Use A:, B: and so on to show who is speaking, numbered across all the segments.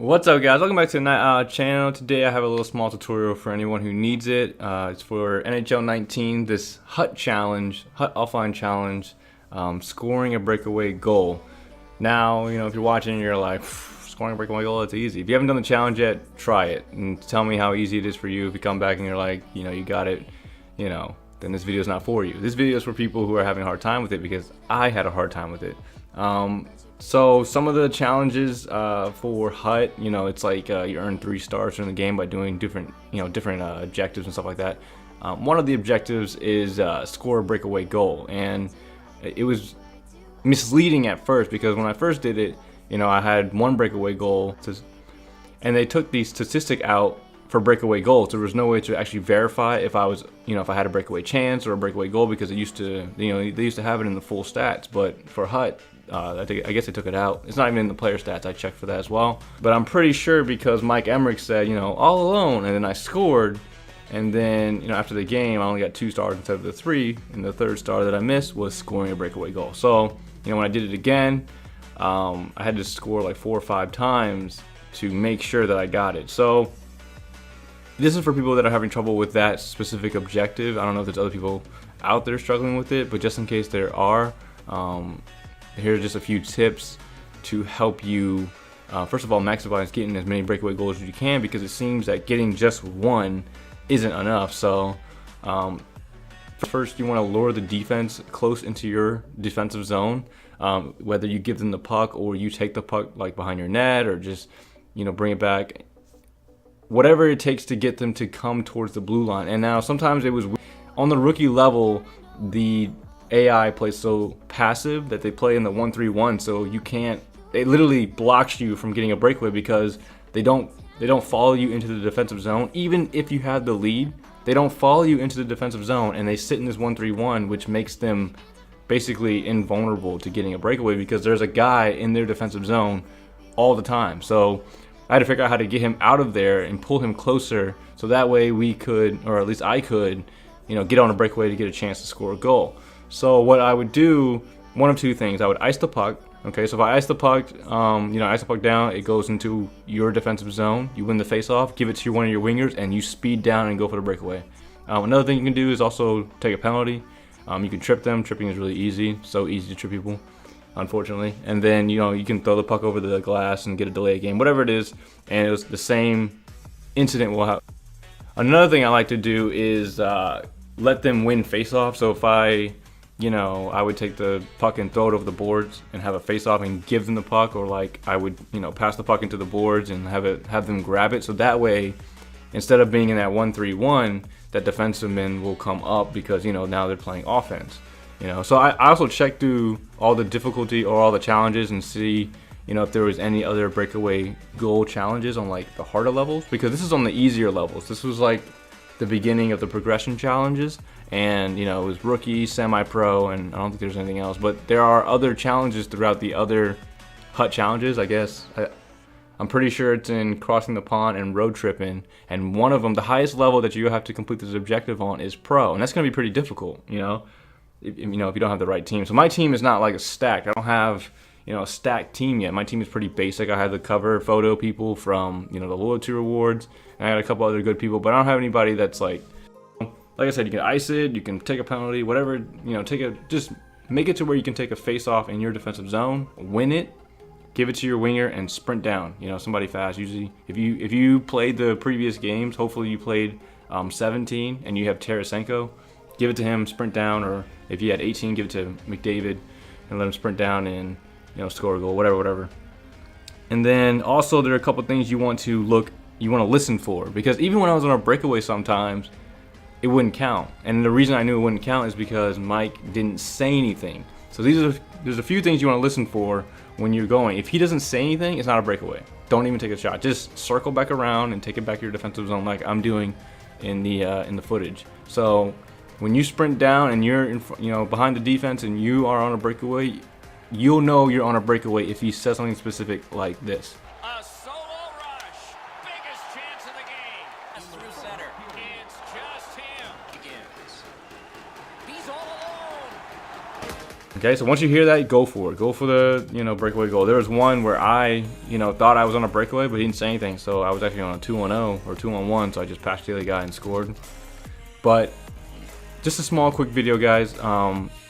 A: What's up, guys? Welcome back to the Nightowl channel. Today I have a little small tutorial for anyone who needs it. It's for NHL 19, this hut challenge, hut offline challenge, scoring a breakaway goal. Now, if you're watching, you're like, scoring a breakaway goal, it's easy. If you haven't done the challenge yet, try it and tell me how easy it is for you. If you come back and you're like, you got it, then this video is not for you. This video is for people who are having a hard time with it because I had a hard time with it. So some of the challenges for hut, it's like you earn 3 stars during the game by doing different objectives and stuff like that. One of the objectives is score a breakaway goal, and it was misleading at first because when I first did it, I had 1 breakaway goal, and they took the statistic out for breakaway goals. There was no way to actually verify if I was, if I had a breakaway chance or a breakaway goal because it used to, they used to have it in the full stats. But for hut, I guess they took it out. It's not even in the player stats. I checked for that as well. But I'm pretty sure because Mike Emmerich said, all alone, and then I scored, and then after the game I only got 2 stars instead of the 3, and the 3rd star that I missed was scoring a breakaway goal. So when I did it again, I had to score like 4 or 5 times to make sure that I got it. So this is for people that are having trouble with that specific objective. I don't know if there's other people out there struggling with it, but just in case there are, here are just a few tips to help you, first of all, maximize getting as many breakaway goals as you can, because it seems that getting just 1 isn't enough. So first, you want to lure the defense close into your defensive zone, whether you give them the puck or you take the puck like behind your net or just bring it back. Whatever it takes to get them to come towards the blue line. And now sometimes it was on the rookie level, the AI plays so passive that they play in the 1-3-1, so you can't, it literally blocks you from getting a breakaway because they don't follow you into the defensive zone. Even if you have the lead, they don't follow you into the defensive zone, and they sit in this 1-3-1, which makes them basically invulnerable to getting a breakaway because there's a guy in their defensive zone all the time. So I had to figure out how to get him out of there and pull him closer, so that way we could, or at least I could, get on a breakaway to get a chance to score a goal. So what I would do, one of 2 things. I would ice the puck. Okay, so if I ice the puck, ice the puck down, it goes into your defensive zone. You win the face-off, give it to one of your wingers, and you speed down and go for the breakaway. Another thing you can do is also take a penalty. You can trip them. Tripping is really easy. So easy to trip people, unfortunately. And then you can throw the puck over the glass and get a delay game, whatever it is, and it was the same incident will happen. Another thing I like to do is let them win face-off. So if I would take the puck and throw it over the boards and have a face-off and give them the puck, or like I would pass the puck into the boards and have them grab it. So that way, instead of being in that 1-3-1, that defenseman will come up because now they're playing offense. So I also check through all the difficulty or all the challenges and see if there was any other breakaway goal challenges on like the harder levels, because this is on the easier levels. This was like the beginning of the progression challenges, and it was rookie, semi-pro, and I don't think there's anything else, but there are other challenges throughout the other hut challenges. I guess I'm pretty sure it's in crossing the pond and road tripping, and one of them, the highest level that you have to complete this objective on, is pro, and that's going to be pretty difficult if you don't have the right team. So my team is not like a stacked. I don't have a stacked team yet. My team is pretty basic. I have the cover photo people from the loyalty rewards, and I got a couple other good people, but I don't have anybody that's like I said, you can ice it, you can take a penalty, whatever, just make it to where you can take a face off in your defensive zone, win it, give it to your winger, and sprint down, somebody fast. Usually if you played the previous games, hopefully you played 17 and you have Tarasenko, give it to him, sprint down, or if you had 18, give it to McDavid and let him sprint down and score a goal, whatever. And then also there are a couple things you want to listen for, because even when I was on a breakaway sometimes it wouldn't count, and the reason I knew it wouldn't count is because Mike didn't say anything. So there's a few things you want to listen for when you're going. If he doesn't say anything, it's not a breakaway. Don't even take a shot. Just circle back around and take it back to your defensive zone like I'm doing in the footage. So when you sprint down and you're behind the defense and you are on a breakaway, you'll know you're on a breakaway if he says something specific like this.
B: A solo rush. Biggest chance of the game. Through center. It's just him. Begins. He's all alone.
A: Okay, so once you hear that, go for it. Go for the, breakaway goal. There was one where I, thought I was on a breakaway, but he didn't say anything. So I was actually on a 2-on-0 or 2-on-1, so I just passed the other guy and scored. But just a small, quick video, guys.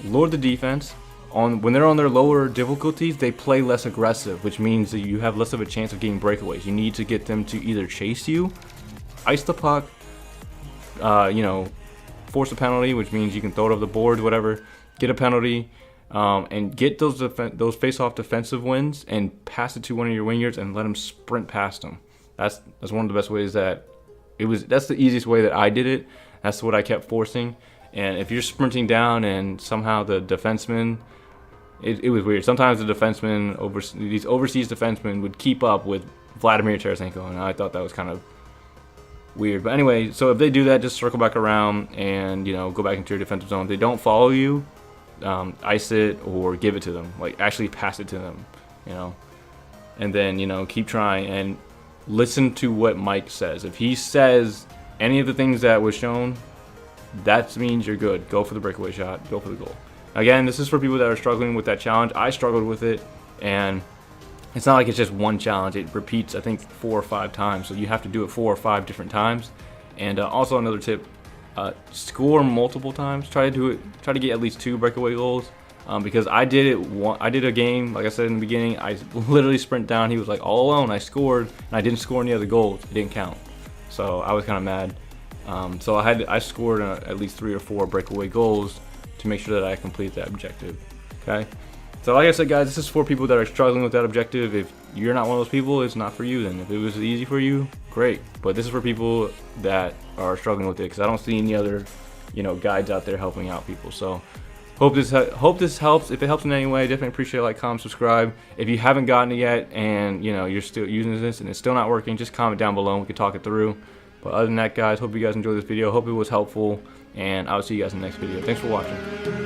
A: Load the defense. When they're on their lower difficulties, they play less aggressive, which means that you have less of a chance of getting breakaways. You need to get them to either chase you, ice the puck, force a penalty, which means you can throw it over the board, whatever, get a penalty. And get those face-off defensive wins and pass it to one of your wingers and let them sprint past them. That's one of the best ways that's the easiest way that I did it. That's what I kept forcing. And if you're sprinting down and somehow the defenseman, it was weird. Sometimes the defenseman, these overseas defensemen, would keep up with Vladimir Tarasenko, and I thought that was kind of weird. But anyway, so if they do that, just circle back around and go back into your defensive zone. If they don't follow you, ice it or give it to them, like actually pass it to them, and then keep trying and listen to what Mike says. If he says any of the things that was shown, that means you're good. Go for the breakaway shot, go for the goal. Again, this is for people that are struggling with that challenge. I struggled with it, and it's not like it's just one challenge. It repeats, I think, 4 or 5 times, so you have to do it 4 or 5 different times. And also another tip, score multiple times. Try to get at least 2 breakaway goals, because I did it. I did a game, like I said in the beginning. I literally sprint down. He was like all alone. I scored, and I didn't score any other goals. It didn't count, so I was kind of mad. So I scored at least 3 or 4 breakaway goals to make sure that I complete that objective. Okay. So like I said, guys, this is for people that are struggling with that objective. If you're not one of those people, it's not for you then. If it was easy for you, great. But this is for people that are struggling with it, because I don't see any other, guides out there helping out people. So hope this helps. If it helps in any way, definitely appreciate it. Like, comment, subscribe. If you haven't gotten it yet and you're still using this and it's still not working, just comment down below and we can talk it through. But other than that, guys, hope you guys enjoyed this video. Hope it was helpful, and I'll see you guys in the next video. Thanks for watching.